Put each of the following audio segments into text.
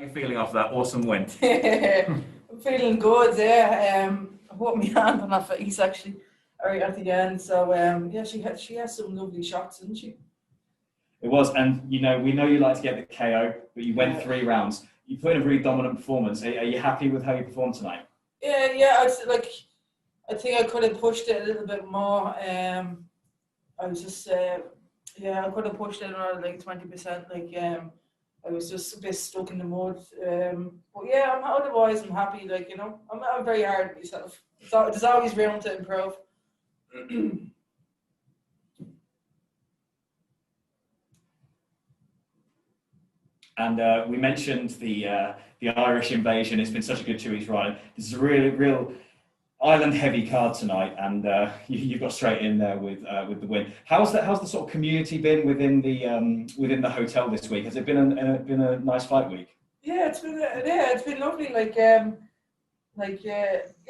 How are you feeling after that awesome win? I'm feeling good, yeah. I put my hand on her face actually right at the end. So yeah, she has some lovely shots, didn't she? It was, and we know you like to get the KO, but you went 3 rounds. You put in a really dominant performance. Are you happy with how you performed tonight? Yeah. I think I could have pushed it a little bit more. I was just I could have pushed it another like 20%. I was just a bit stuck in the mud. But yeah, otherwise I'm happy. I'm very hard on myself. There's always room to improve. And we mentioned the Irish invasion. It's been such a good 2 weeks run. This is a real island-heavy card tonight, and you've got straight in there with the win. How's the sort of community been within the hotel this week? Has it been a nice fight week? Yeah, it's been lovely.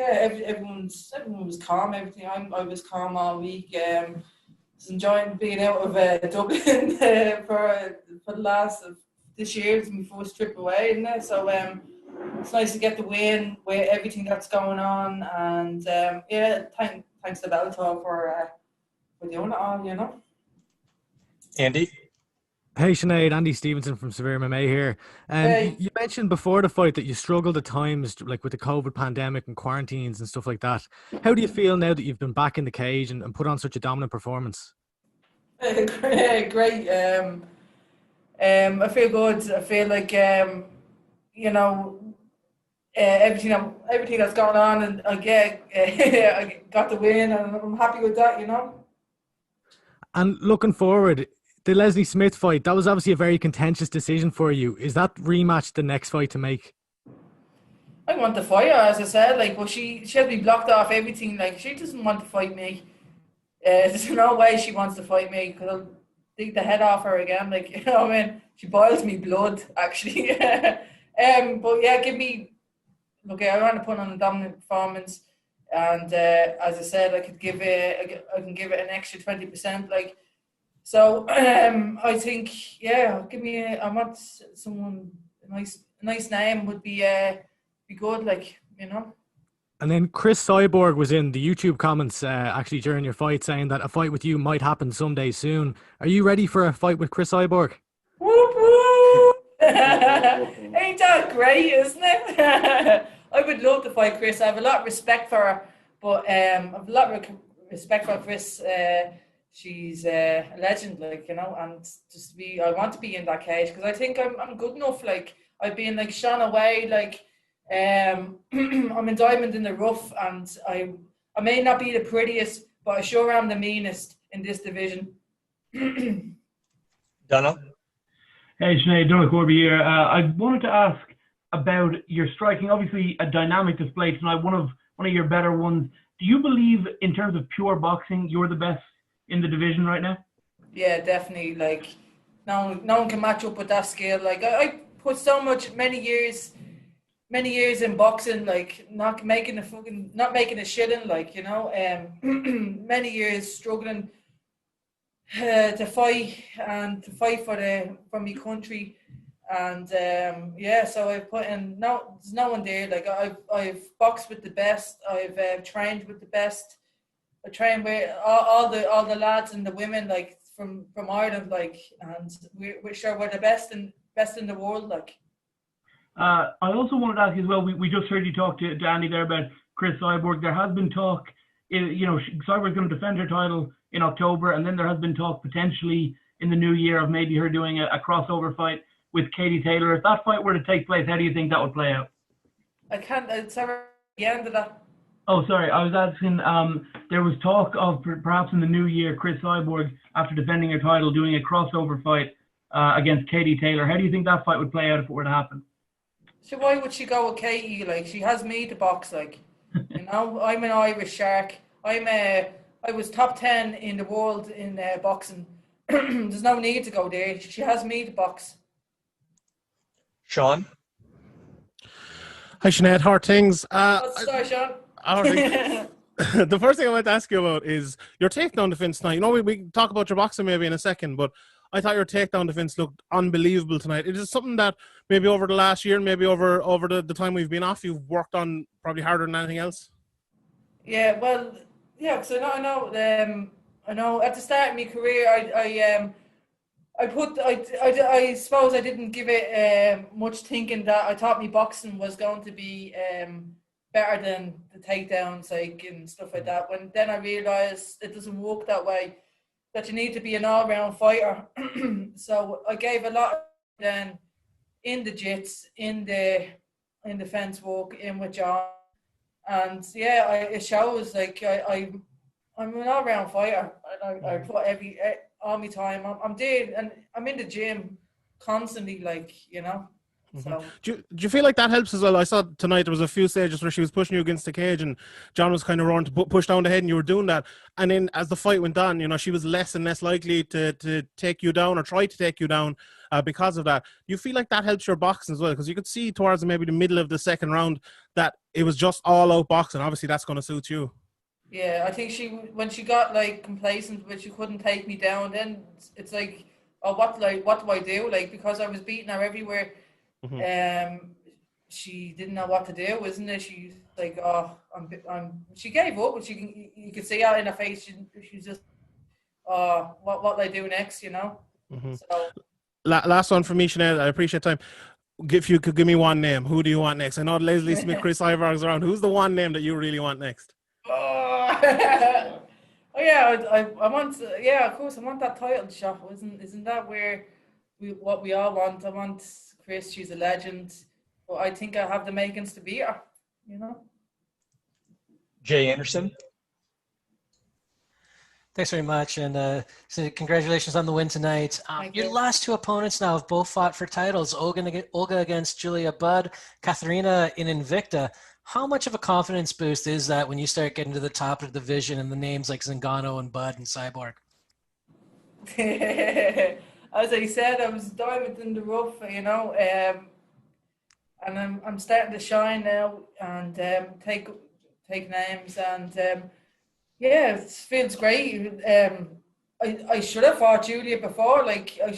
Everyone was calm. Everything. I was calm all week. Was enjoying being out of Dublin for the last of this year. It's my first trip away, isn't it? So it's nice to get the win with everything that's going on, and thanks to Bellator for doing it all. Andy? Hey Sinead, Andy Stevenson from Severe MMA here. Hey. You mentioned before the fight that you struggled at times, like with the COVID pandemic and quarantines and stuff like that. How do you feel now that you've been back in the cage and put on such a dominant performance? Great. I feel good. I feel like everything that's going on, and I got the win, and I'm happy with that. And looking forward, the Leslie Smith fight, that was obviously a very contentious decision for you. Is that rematch the next fight to make? I want to fight her, as I said. But she has me blocked off everything. She doesn't want to fight me. There's no way she wants to fight me, because I'll dig the head off her again. She boils me blood, actually. But yeah, I want to put on a dominant performance, and as I said, I can give it an extra 20%. So I think, I want someone a nice name would be good, And then Cris Cyborg was in the YouTube comments actually during your fight, saying that a fight with you might happen someday soon. Are you ready for a fight with Cris Cyborg? Whoop whoop! Ain't that great, isn't it? I would love to fight Cris. I have a lot of respect for her, but I have a lot of respect for Cris. She's a legend, and I want to be in that cage, because I think I'm good enough. I've been shone away, I'm a diamond in the rough, and I may not be the prettiest, but I sure am the meanest in this division. Donald? Hey Sinead, Donald Corby here. I wanted to ask about your striking. Obviously a dynamic display tonight, one of your better ones. Do you believe, in terms of pure boxing, you're the best in the division right now? Yeah, definitely. No one can match up with that skill. I put many years in boxing, not making a shilling, many years struggling to fight for my country, and so I've put in. There's no one there. I've boxed with the best. I've trained with the best. I train with all the lads and the women from Ireland, and we're sure we're the best in the world. I also wanted to ask you as well. We just heard you talk to Andy there about Cris Cyborg. There has been talk, Cyborg's going to defend her title in October, and then there has been talk potentially in the new year of maybe her doing a crossover fight with Katie Taylor. If that fight were to take place, how do you think that would play out? I can't. Sorry, the end of that. Oh, sorry. I was asking, there was talk of perhaps in the new year, Cris Cyborg, after defending her title, doing a crossover fight against Katie Taylor. How do you think that fight would play out if it were to happen? So why would she go with Katie? She has me to box, I'm an Irish shark. I was top 10 in the world in boxing. There's no need to go there. She has me to box. Sean? Hi Sinead, how are things? Sorry, Sean. The first thing I want to ask you about is your takedown defense tonight. We talk about your boxing maybe in a second, but I thought your takedown defense looked unbelievable tonight. It is something that maybe over the last year, maybe over the time we've been off, you've worked on probably harder than anything else. Yeah, well, yeah, because I know. At the start of my career, I suppose I didn't give it much thinking that I thought my boxing was going to be better than the takedowns, like and stuff like that. When then I realised it doesn't work that way. That you need to be an all-round fighter. So I gave a lot then in the jits, in the fence work, in with John, and yeah, it shows. Like I'm an all-round fighter. I put all my time. I'm doing, and I'm in the gym constantly. Like So Do you feel like that helps as well? I saw tonight there was a few stages where she was pushing you against the cage and John was kind of running to push down the head and you were doing that. And then as the fight went on, she was less and less likely to take you down or try to take you down because of that. Do you feel like that helps your boxing as well? Because you could see towards maybe the middle of the second round that it was just all out boxing. Obviously, that's going to suit you. Yeah, I think when she got like complacent, but she couldn't take me down, then it's like, oh, what do I do? Like, because I was beating her everywhere. She didn't know what to do, isn't it? She's like, oh, she gave up, but you could see out in her face. She's just, oh, what do I do next? So Last one for me, Sinead. I appreciate time. If you could give me one name, who do you want next? I know Leslie Smith, Cris Cyborg's around. Who's the one name that you really want next? Oh, oh yeah, I want. Yeah, of course, I want that title shot. Isn't that what we all want? I want Cris. She's a legend. But I think I have the makings to beat her. Jay Anderson. Thanks very much, and so congratulations on the win tonight. Your last two opponents now have both fought for titles. Olga against Julia Budd, Katharina in Invicta. How much of a confidence boost is that when you start getting to the top of the division and the names like Zingano and Budd and Cyborg? As I said, I was a diamond in the rough, and I'm starting to shine now and take names and yeah, it feels great. I should have fought Julia before. Like I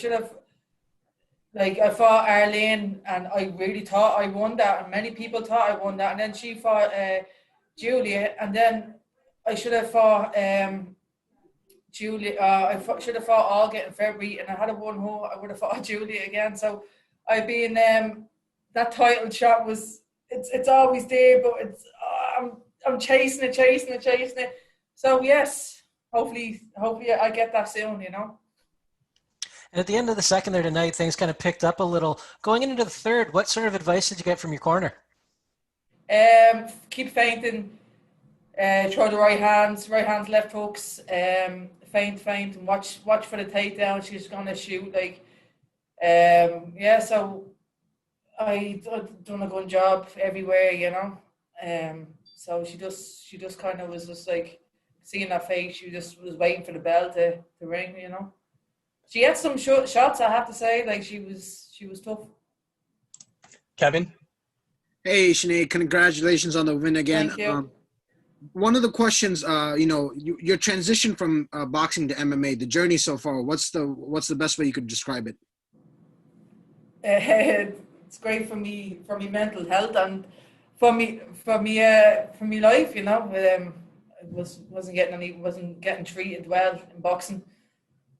fought Arlene and I really thought I won that, and many people thought I won that, and then she fought Julia, and then I should have fought Julia. Should have fought Olga in February, and I had a won her. I would have fought Julia again. So I've been that title shot it's always there, but I'm chasing it. So yes, hopefully I get that soon. And at the end of the second there tonight, things kind of picked up a little. Going into the third, what sort of advice did you get from your corner? Keep feinting, throw the right hands, left hooks, feint, and watch for the takedown. She's gonna shoot so I've done a good job everywhere, so she just kind of was just like seeing that face. She just was waiting for the bell to ring, She had some shots, I have to say. Like she was tough. Kevin. Hey, Sinead, congratulations on the win again. Thank you. One of the questions, your transition from boxing to MMA, the journey so far. What's the best way you could describe it? It's great for me mental health and for me life. Wasn't getting treated well in boxing,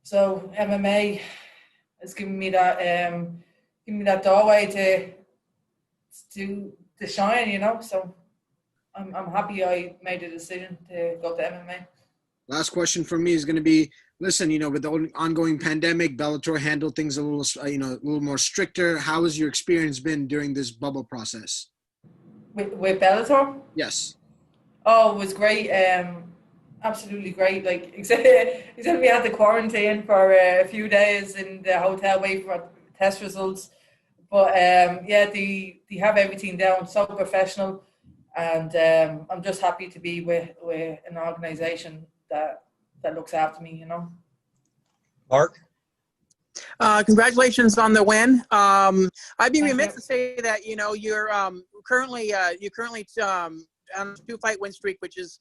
so MMA has given me that doorway to shine. So I'm happy I made the decision to go to MMA. Last question for me is going to be, listen, with the ongoing pandemic, Bellator handled things a little more stricter. How has your experience been during this bubble process? With Bellator? Yes. Oh, it was great. Absolutely great. Like except we had to quarantine for a few days in the hotel waiting for test results. But they have everything down, so professional, and I'm just happy to be with an organisation that looks after me. Mark. Congratulations on the win. I'd be remiss to say that you're currently on a 2-fight win streak, which is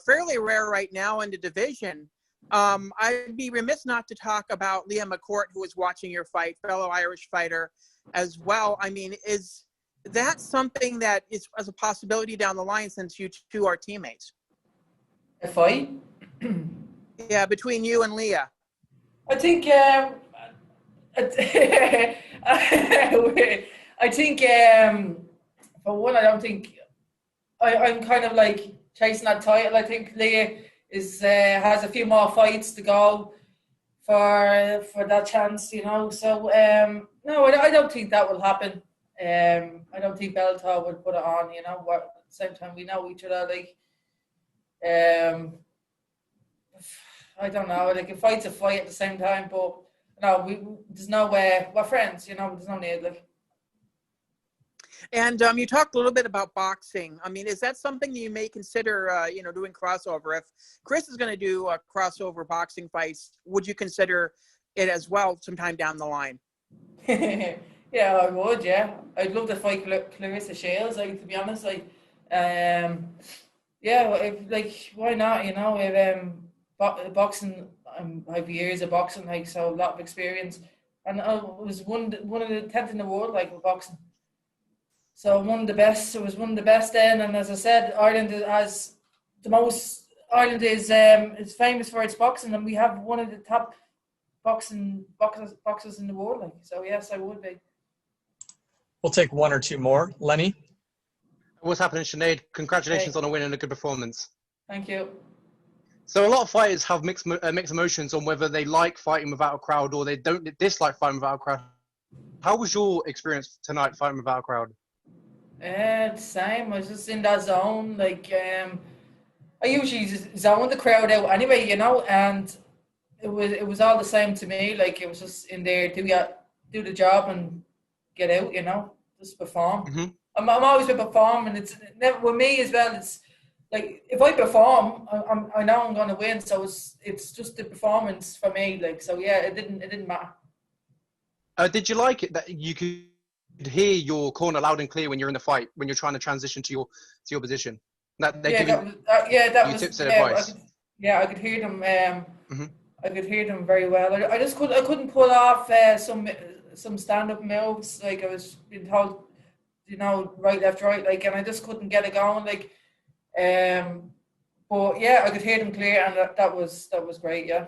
fairly rare right now in the division. I'd be remiss not to talk about Leah McCourt, who was watching your fight, fellow Irish fighter as well. I mean, is that something that is as a possibility down the line since you two are teammates? A fight? Yeah, between you and Leah. I think I think for one, I don't think I'm kind of like chasing that title. I think Leah has a few more fights to go for that chance, you know. So no, I don't think that will happen. I don't think Bellator would put it on, you know. At the same time, we know each other. Like, I don't know. Like, a fight's a fight at the same time, but no, there's no way. We're friends, you know. There's no need, like. And you talked a little bit about boxing. I mean, is that something you may consider, doing crossover? If Cris is going to do crossover boxing fights, would you consider it as well sometime down the line? Yeah, I would. Yeah, I'd love to fight Clarissa Shields. Like, to be honest, like, yeah, why not? You know, if boxing, I have years of boxing, like, so a lot of experience, and I was one of the 10th in the world, like, with boxing. So one of the best. It was one of the best then, and as I said, Ireland has the most. Ireland is famous for its boxing, and we have one of the top boxers in the world. Like, so yes, I would be. We'll take one or two more. Lenny? What's happening, Sinead? Congratulations Hey. on a win and a good performance. Thank you. So a lot of fighters have mixed emotions on whether they like fighting without a crowd or they don't dislike fighting without a crowd. How was your experience tonight fighting without a crowd? Same. I was just in that zone. Like, I usually just zone the crowd out anyway, you know, and it was all the same to me. Like, it was just in there, do the job and get out, you know, just perform. Mm-hmm. I'm always with perform, and it's never with me as well. It's like, if I perform, I know I'm going to win. So it's just the performance for me. Like, so yeah, it didn't matter. Did you like it that you could hear your corner loud and clear when you're in the fight, when you're trying to transition to your position? That they're giving you tips and advice. I could hear them. Mm-hmm. I could hear them very well. I couldn't pull off some stand-up moves. Like, I was being told, you know, right, left, right, like, and I just couldn't get it going. Like, but yeah, I could hear them clear, and that was great. Yeah.